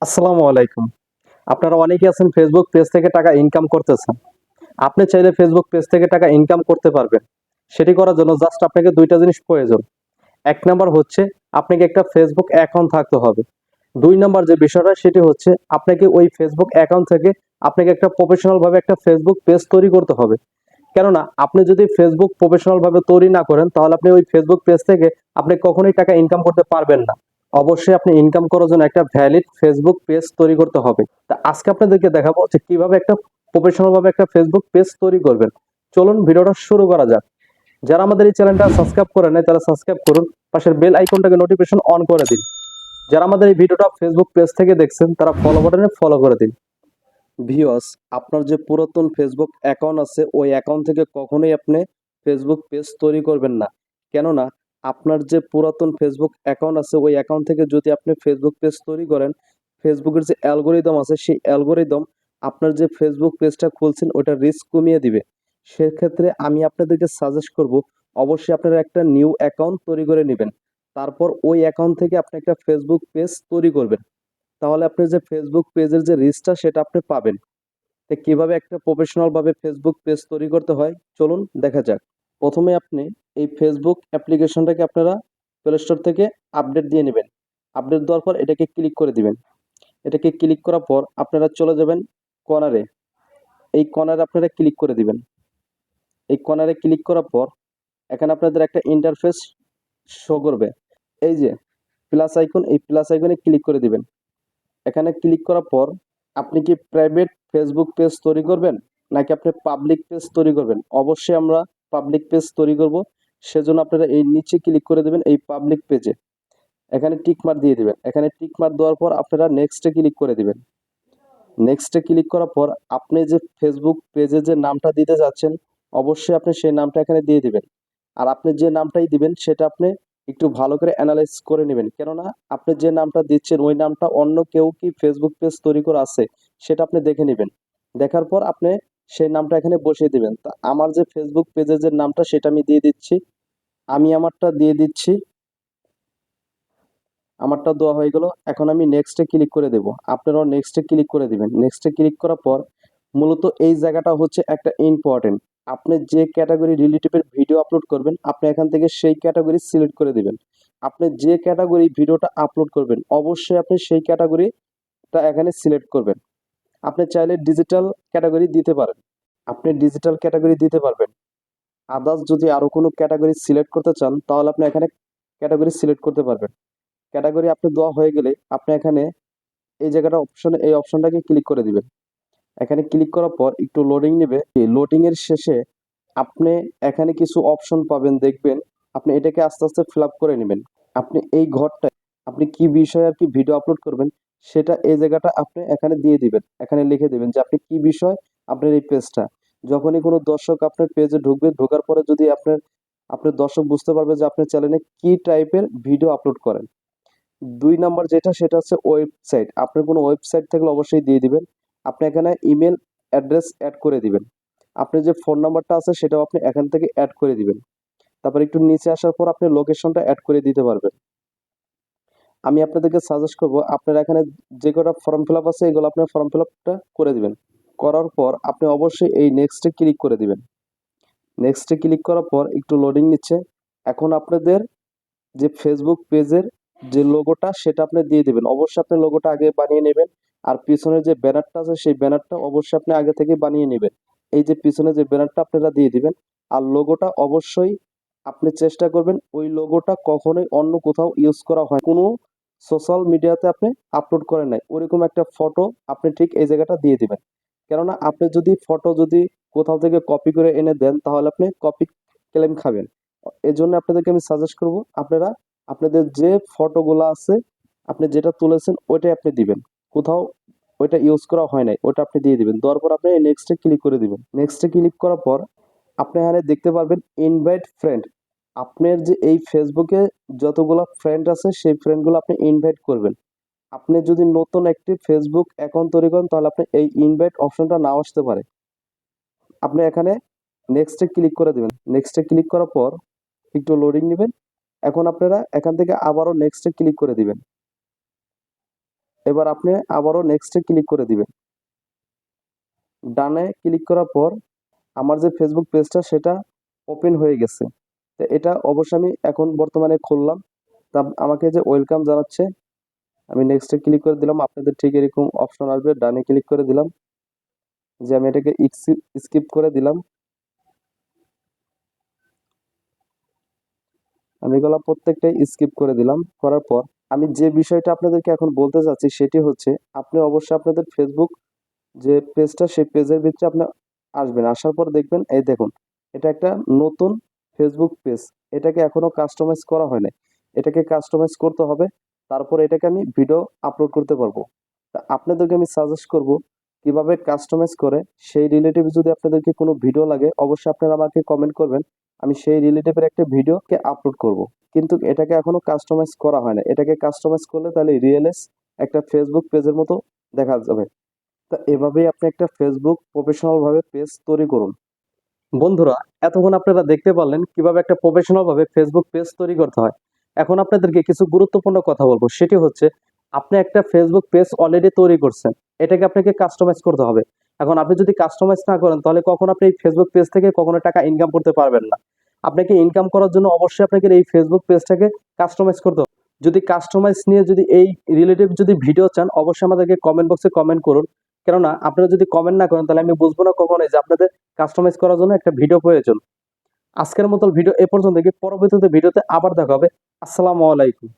আসসালামু আলাইকুম। আপনারা অনেকেই আছেন ফেসবুক পেজ থেকে টাকা ইনকাম করতেছেন। আপনি চাইলে ফেসবুক পেজ থেকে টাকা ইনকাম করতে পারবেন। সেটি করার জন্য জাস্ট আপনাকে ২ টা জিনিস প্রয়োজন। ১ নাম্বার হচ্ছে আপনাকে একটা ফেসবুক অ্যাকাউন্ট থাকতে হবে। ২ নাম্বার যে বিষয়টা সেটি হচ্ছে আপনাকে ওই ফেসবুক অ্যাকাউন্ট থেকে আপনাকে একটা প্রফেশনাল ভাবে একটা ফেসবুক পেজ তৈরি করতে হবে। কেননা আপনি যদি ফেসবুক প্রফেশনাল ভাবে তৈরি না করেন তাহলে আপনি ওই ফেসবুক পেজ থেকে আপনি কখনোই টাকা ইনকাম করতে পারবেন না। অবশ্যই আপনি ইনকাম করার জন্য একটা ভ্যালিড ফেসবুক পেজ তৈরি করতে হবে। তা আজকে আপনাদেরকে দেখাবো যে কিভাবে একটা প্রফেশনাল ভাবে একটা ফেসবুক পেজ তৈরি করবেন। চলুন ভিডিওটা শুরু করা যাক। যারা আমাদের এই চ্যানেলটা সাবস্ক্রাইব করে নাই তারা সাবস্ক্রাইব করুন। পাশের বেল আইকনটাকে নোটিফিকেশন অন করে দিন। যারা আমাদের এই ভিডিওটা ফেসবুক পেজ থেকে দেখছেন তারা ফলো বাটনে ফলো করে দিন। ভিউয়ার্স, আপনার যে পুরাতন ফেসবুক অ্যাকাউন্ট আছে ওই অ্যাকাউন্ট থেকে কখনোই আপনি ফেসবুক পেজ তৈরি করবেন না। কেননা আপনার যে পুরাতন ফেসবুক অ্যাকাউন্ট আছে ওই অ্যাকাউন্ট থেকে যদি আপনি ফেসবুক পেজ তৈরি করেন, ফেসবুকের যে অ্যালগরিদম আছে সেই অ্যালগরিদম আপনার যে ফেসবুক পেজটা খুলছেন ওটার রিস্ক কমিয়ে দিবে। সেক্ষেত্রে আমি আপনাদেরকে সাজেস্ট করব অবশ্যই আপনারা একটা নিউ অ্যাকাউন্ট তৈরি করে নেবেন। তারপর ওই অ্যাকাউন্ট থেকে আপনি একটা ফেসবুক পেজ তৈরি করবেন। তাহলে আপনার যে ফেসবুক পেজের যে রিচটা সেটা আপনি পাবেন। তো কিভাবে একটা প্রফেশনাল ভাবে ফেসবুক পেজ তৈরি করতে হয় চলুন দেখা যাক। প্রথমে আপনি এই ফেসবুক অ্যাপ্লিকেশনটাকে আপনারা প্লে স্টোর থেকে আপডেট দিয়ে নেবেন। আপডেট দেওয়ার পর এটাকে ক্লিক করে দিবেন। এটাকে ক্লিক করার পর আপনারা চলে যাবেন কর্নারে। এই কর্নারে আপনারা ক্লিক করে দিবেন। এই কর্নারে ক্লিক করার পর এখানে আপনাদের একটা ইন্টারফেস শো করবে। এই যে প্লাস আইকন, এই প্লাস আইকনে ক্লিক করে দিবেন। এখানে ক্লিক করার পর আপনি কি প্রাইভেট ফেসবুক পেজ তৈরি করবেন নাকি আপনি পাবলিক পেজ তৈরি করবেন? অবশ্যই আমরা পাবলিক পেজ তৈরি করব। সেজন্য আপনারা এই নিচে ক্লিক করে দেবেন এই পাবলিক পেজে। এখানে টিক মার্ক দিয়ে দিবেন। এখানে টিক মার্ক দেওয়ার পর আপনারা নেক্সটে ক্লিক করে দিবেন। নেক্সটে ক্লিক করার পর আপনি যে ফেসবুক পেজে যে নামটা দিতে যাচ্ছেন অবশ্যই আপনি সেই নামটা এখানে দিয়ে দিবেন। আর আপনি যে নামটাই দিবেন সেটা আপনি একটু ভালো করে অ্যানালাইজ করে নেবেন। কেননা আপনি যে নামটা দিচ্ছেন ওই নামটা অন্য কেউ কি ফেসবুক পেজ তৈরি করা আছে সেটা আপনি দেখে নেবেন। দেখার পর আপনি সেই নামটা এখানে বসিয়ে দিবেন। তা আমার যে ফেসবুক পেজের যে নামটা সেটা আমি দিয়ে দিচ্ছি। আমি আমারটা দিয়ে দিচ্ছি। আমারটা দেওয়া হয়ে গেল। এখন আমি নেক্সটে ক্লিক করে দেব। আপনারাও নেক্সটে ক্লিক করে দিবেন। নেক্সটে ক্লিক করার পর মূলত এই জায়গাটা হচ্ছে একটা ইম্পর্টেন্ট। আপনি যে ক্যাটাগরি রিলেটেড ভিডিও আপলোড করবেন আপনি এখান থেকে সেই ক্যাটাগরি সিলেক্ট করে দিবেন। আপনি যে ক্যাটাগরি ভিডিওটা আপলোড করবেন অবশ্যই আপনি সেই ক্যাটাগরিটা এখানে সিলেক্ট করবেন। আপনি চাইলে ডিজিটাল ক্যাটাগরি দিতে পারেন। আপনি ডিজিটাল ক্যাটাগরি দিতে পারবেন। আদার্স যদি আরো কোনো ক্যাটাগরি সিলেক্ট করতে চান তাহলে আপনি এখানে ক্যাটাগরি সিলেক্ট করতে পারবেন। ক্যাটাগরি আপনি দেওয়া হয়ে গেলে আপনি এখানে এই জায়গাটা অপশনে এই অপশনটাকে ক্লিক করে দিবেন। এখানে ক্লিক করার পর একটু লোডিং নেবে। এই লোডিং এর শেষে আপনি এখানে কিছু অপশন পাবেন দেখবেন। আপনি এটাকে আস্তে আস্তে ফিল আপ করে নেবেন। আপনি এই ঘরটায় আপনি কি বিষয়ে আর কি ভিডিও আপলোড করবেন সেটা এই জায়গাটা আপনি এখানে দিয়ে দিবেন। এখানে লিখে দিবেন যে আপনি কি বিষয় আপনার এই পেজটা। যখনই কোনো দর্শক আপনার পেজে ঢুকবে ঢোকার পরে যদি আপনার আপনার দর্শক বুঝতে পারবে যে আপনার চ্যানেলে কি টাইপের ভিডিও আপলোড করেন। ২ নাম্বার যেটা সেটা হচ্ছে ওয়েবসাইট। আপনার কোনো ওয়েবসাইট থাকলে অবশ্যই দিয়ে দিবেন। আপনি এখানে ইমেল অ্যাড্রেস এড করে দিবেন। আপনার যে ফোন নাম্বারটা আছে সেটাও আপনি এখান থেকে এড করে দিবেন। তারপর একটু নিচে আসার পর আপনি লোকেশনটা এড করে দিতে পারবেন। আমি আপনাদেরকে সাজেস্ট করব আপনারা এখানে যে কটা ফর্ম ফিল আপ আছে এগুলো আপনার ফর্ম ফিল আপটা করে দিবেন। করার পর আপনি অবশ্যই এই নেক্সটে ক্লিক করে দিবেন। নেক্সটে ক্লিক করার পর একটু লোডিং নিচ্ছে। এখন আপনাদের যে ফেসবুক পেজের যে লোগোটা সেটা আপনি দিয়ে দিবেন। অবশ্যই আপনি লোগোটা আগে বানিয়ে নেবেন। আর পিছনের যে ব্যানারটা আছে সেই ব্যানারটা অবশ্যই আপনি আগে থেকে বানিয়ে নেবেন। এই যে পিছনে যে ব্যানারটা আপনারা দিয়ে দিবেন। আর লোগোটা অবশ্যই আপনি চেষ্টা করবেন ওই লোগোটা কখনোই অন্য কোথাও ইউজ করা হয় কোনো সোশ্যাল মিডিয়াতে আপনি আপলোড করেন নাই ওরকম একটা ফটো আপনি ঠিক এই জায়গাটা দিয়ে দিবেন। কেননা আপনি যদি ফটো যদি কোথাও থেকে কপি করে এনে দেন তাহলে আপনি কপি ক্লেম খাবেন। এজন্য আপনাদেরকে আমি সাজেস্ট করব আপনারা আপনাদের যে ফটোগুলো আছে আপনি যেটা তুলেছেন ওইটাই আপনি দিবেন। কোথাও ওইটা ইউজ করা হয় নাই ওটা আপনি দিয়ে দিবেন। দেওয়ার পর আপনি নেক্সটে ক্লিক করে দিবেন। নেক্সটে ক্লিক করার পর আপনি এখানে দেখতে পারবেন ইনভাইট ফ্রেন্ড। আপনার যে এই ফেসবুকে যতগুলো ফ্রেন্ড আছে সেই ফ্রেন্ডগুলো আপনি ইনভাইট করবেন। আপনি যদি নতুন একটি ফেসবুক অ্যাকাউন্ট তৈরি করেন তাহলে আপনি এই ইনভাইট অপশনটা নাও আসতে পারে। আপনি এখানে নেক্সটে ক্লিক করে দিবেন। নেক্সটে ক্লিক করার পর একটু লোডিং নেবেন। এখন আপনারা এখান থেকে আবারও নেক্সটে ক্লিক করে দিবেন। এবার আপনি আবারও নেক্সটে ক্লিক করে দিবেন। ডানে ক্লিক করার পর আমার যে ফেসবুক পেজটা সেটা ওপেন হয়ে গেছে। তো এটা অবশ্যই আমি এখন বর্তমানে খুললাম। তা আমাকে যে ওয়েলকাম জানাচ্ছে, আমি নেক্সটে ক্লিক করে দিলাম। আপনাদের ঠিক এরকম অপশন আসবে, ডানে ক্লিক করে দিলাম যে আমি এটাকে স্কিপ করে দিলাম। আমি এগুলো প্রত্যেকটাই স্কিপ করে দিলাম। করার পর আমি যে বিষয়টা আপনাদেরকে এখন বলতে চাচ্ছি সেটি হচ্ছে, আপনি অবশ্যই আপনাদের ফেসবুক যে পেজটা সেই পেজের ভিতরে আপনি আসবেন। আসার পর দেখবেন এই দেখুন, এটা একটা নতুন ফেসবুক পেজ। এটাকে এখনো কাস্টমাইজ করা হয় নাই। এটাকে কাস্টমাইজ করতে হবে। তারপর এটাকে আমি ভিডিও আপলোড করতে পারবো। তা আপনাদেরকে আমি সাজেস্ট করব কিভাবে কাস্টমাইজ করে, সেই রিলেটিভ যদি আপনাদেরকে কোনো ভিডিও লাগে অবশ্যই আপনারা আমাকে কমেন্ট করবেন। আমি সেই রিলেটিভের একটা ভিডিওকে আপলোড করব। কিন্তু এটাকে এখনো কাস্টমাইজ করা হয় না। এটাকে কাস্টমাইজ করলে তাহলে রিয়েলেস একটা ফেসবুক পেজের মতো দেখা যাবে। তা এভাবেই আপনি একটা ফেসবুক প্রফেশনাল ভাবে পেজ তৈরি করুন। বন্ধুরা, এতক্ষণ আপনারা দেখতে পারলেন কিভাবে একটা প্রফেশনাল ভাবে ফেসবুক পেজ তৈরি করতে হয়। এখন আপনাদেরকে কিছু গুরুত্বপূর্ণ কথা বলবো, সেটি হচ্ছে আপনি একটা ফেসবুক পেজ অলরেডি তৈরি করছেন, এটাকে আপনাকে কাস্টমাইজ করতে হবে। এখন আপনি যদি কাস্টমাইজ না করেন তাহলে কখনো আপনি এই ফেসবুক পেজ থেকে কখনো টাকা ইনকাম করতে পারবেন না। আপনাকে ইনকাম করার জন্য অবশ্যই আপনাকে এই ফেসবুক পেজটাকে কাস্টমাইজ করতে হবে। যদি কাস্টমাইজ নিয়ে যদি এই রিলেটিভ যদি ভিডিও চান অবশ্যই আমাদেরকে কমেন্ট বক্সে কমেন্ট করুন। কেননা আপনারা যদি কমেন্ট না করেন তাহলে আমি বুঝবো না কখনোই যে আপনাদের কাস্টমাইজ করার জন্য একটা ভিডিও প্রয়োজন। আজকের মতো ভিডিও এ পর্যন্ত, পরবর্তীতে ভিডিওতে আবার দেখা হবে। আসসালামু আলাইকুম।